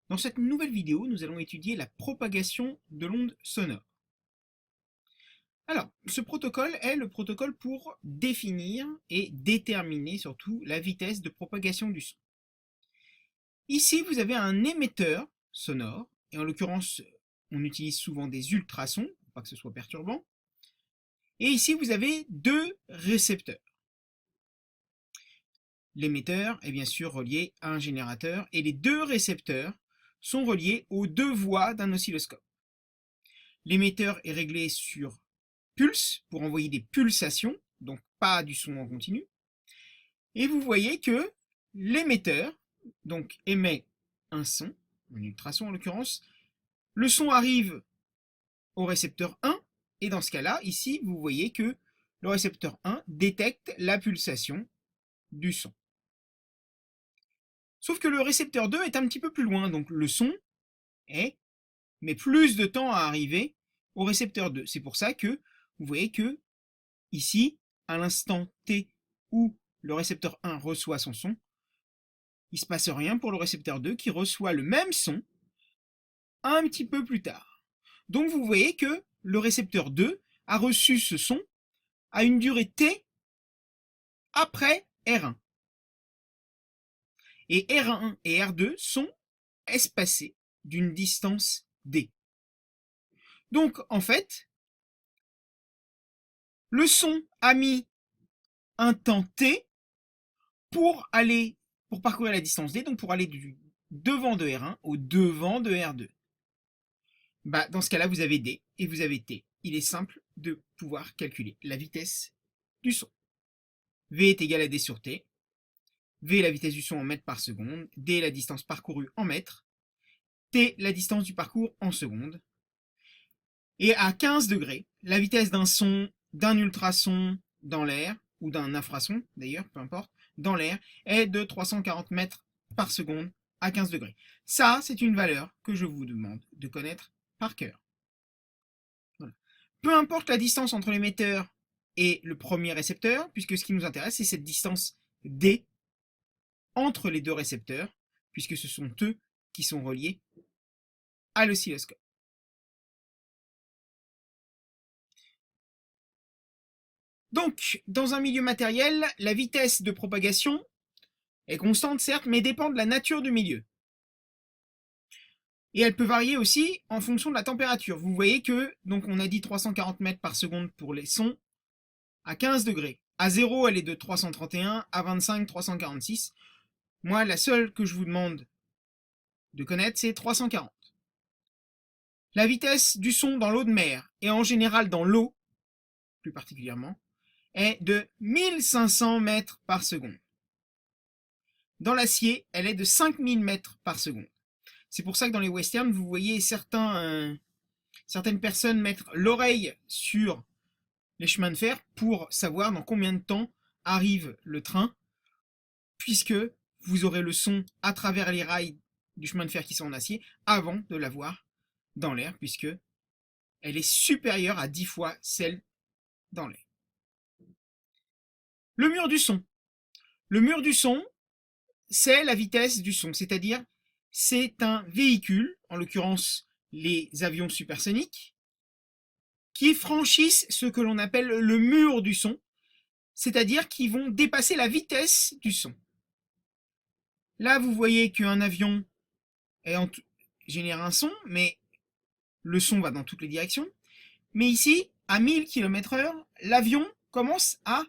Dans cette nouvelle vidéo, nous allons étudier la propagation de l'onde sonore. Alors, ce protocole est le protocole pour définir et déterminer surtout la vitesse de propagation du son. Ici, vous avez un émetteur sonore, et en l'occurrence, on utilise souvent des ultrasons, pour pas que ce soit perturbant. Et ici, vous avez deux récepteurs. L'émetteur est bien sûr relié à un générateur, et les deux récepteurs sont reliés aux deux voies d'un oscilloscope. L'émetteur est réglé sur pulse pour envoyer des pulsations, donc pas du son en continu. Et vous voyez que l'émetteur donc émet un son, un ultrason en l'occurrence. Le son arrive au récepteur 1, et dans ce cas-là, ici, vous voyez que le récepteur 1 détecte la pulsation du son. Sauf que le récepteur 2 est un petit peu plus loin, donc le son met plus de temps à arriver au récepteur 2. C'est pour ça que vous voyez que ici, à l'instant T où le récepteur 1 reçoit son son, il ne se passe rien pour le récepteur 2 qui reçoit le même son un petit peu plus tard. Donc vous voyez que le récepteur 2 a reçu ce son à une durée T après R1. Et R1 et R2 sont espacés d'une distance D. Donc en fait, le son a mis un temps T pour parcourir la distance D, donc pour aller du devant de R1 au devant de R2. Dans ce cas-là, vous avez D et vous avez T. Il est simple de pouvoir calculer la vitesse du son. V est égal à D sur T. V est la vitesse du son en mètres par seconde. D est la distance parcourue en mètres. T, la distance du parcours en secondes. Et à 15 degrés, la vitesse d'un son, d'un ultrason dans l'air, ou d'un infrason d'ailleurs, peu importe, dans l'air, est de 340 mètres par seconde à 15 degrés. Ça, c'est une valeur que je vous demande de connaître par cœur. Voilà. Peu importe la distance entre l'émetteur et le premier récepteur, puisque ce qui nous intéresse, c'est cette distance D entre les deux récepteurs, puisque ce sont eux qui sont reliés à l'oscilloscope. Donc, dans un milieu matériel, la vitesse de propagation est constante, certes, mais dépend de la nature du milieu. Et elle peut varier aussi en fonction de la température. Vous voyez que, donc on a dit 340 mètres par seconde pour les sons à 15 degrés. À 0, elle est de 331, à 25, 346. Moi, la seule que je vous demande de connaître, c'est 340. La vitesse du son dans l'eau de mer, et en général dans l'eau, plus particulièrement, est de 1500 mètres par seconde. Dans l'acier, elle est de 5000 mètres par seconde. C'est pour ça que dans les westerns, vous voyez certaines personnes mettre l'oreille sur les chemins de fer pour savoir dans combien de temps arrive le train, puisque vous aurez le son à travers les rails du chemin de fer qui sont en acier avant de l'avoir dans l'air, puisque elle est supérieure à 10 fois celle dans l'air. Le mur du son. Le mur du son, c'est la vitesse du son, c'est-à-dire c'est un véhicule, en l'occurrence les avions supersoniques, qui franchissent ce que l'on appelle le mur du son, c'est-à-dire qui vont dépasser la vitesse du son. Là, vous voyez qu'un avion génère un son, mais le son va dans toutes les directions. Mais ici, à 1000 km/h, l'avion commence à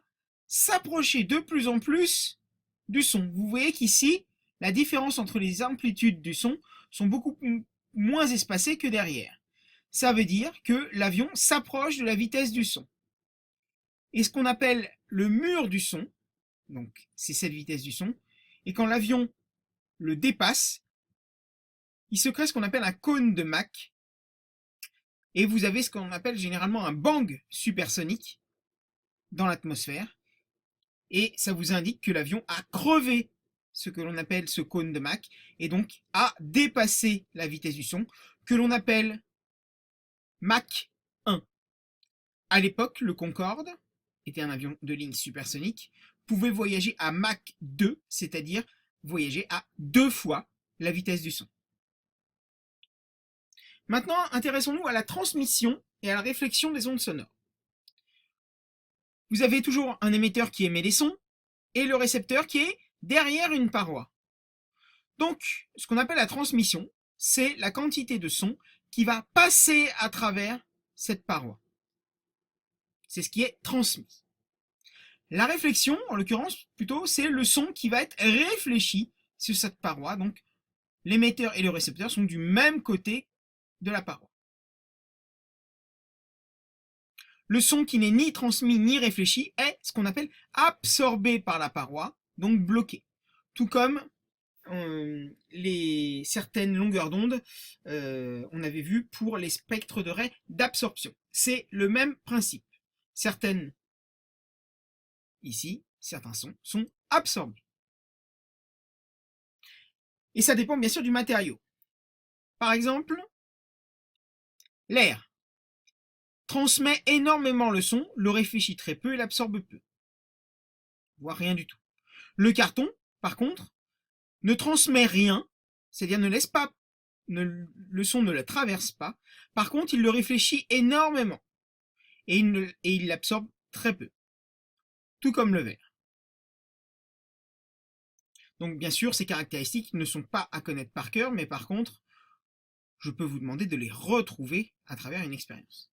s'approcher de plus en plus du son. Vous voyez qu'ici, la différence entre les amplitudes du son sont beaucoup moins espacées que derrière. Ça veut dire que l'avion s'approche de la vitesse du son. Et ce qu'on appelle le mur du son, donc c'est cette vitesse du son, et quand l'avion le dépasse, il se crée ce qu'on appelle un cône de Mach, et vous avez ce qu'on appelle généralement un bang supersonique dans l'atmosphère, et ça vous indique que l'avion a crevé ce que l'on appelle ce cône de Mach, et donc a dépassé la vitesse du son, que l'on appelle Mach 1. À l'époque, le Concorde était un avion de ligne supersonique, pouvait voyager à Mach 2, c'est-à-dire voyager à 2 fois la vitesse du son. Maintenant, intéressons-nous à la transmission et à la réflexion des ondes sonores. Vous avez toujours un émetteur qui émet les sons et le récepteur qui est derrière une paroi. Donc, ce qu'on appelle la transmission, c'est la quantité de son qui va passer à travers cette paroi. C'est ce qui est transmis. La réflexion, en l'occurrence, plutôt, c'est le son qui va être réfléchi sur cette paroi. Donc, l'émetteur et le récepteur sont du même côté de la paroi. Le son qui n'est ni transmis ni réfléchi est ce qu'on appelle absorbé par la paroi, donc bloqué. Tout comme certaines longueurs d'onde, on avait vu pour les spectres de raies d'absorption. C'est le même principe. Certains sons sont absorbés. Et ça dépend bien sûr du matériau. Par exemple, l'air transmet énormément le son, le réfléchit très peu et l'absorbe peu, voire rien du tout. Le carton, par contre, ne transmet rien, c'est-à-dire ne laisse pas, le son ne le traverse pas. Par contre, il le réfléchit énormément et il l'absorbe très peu, tout comme le verre. Donc bien sûr, ces caractéristiques ne sont pas à connaître par cœur, mais par contre, je peux vous demander de les retrouver à travers une expérience.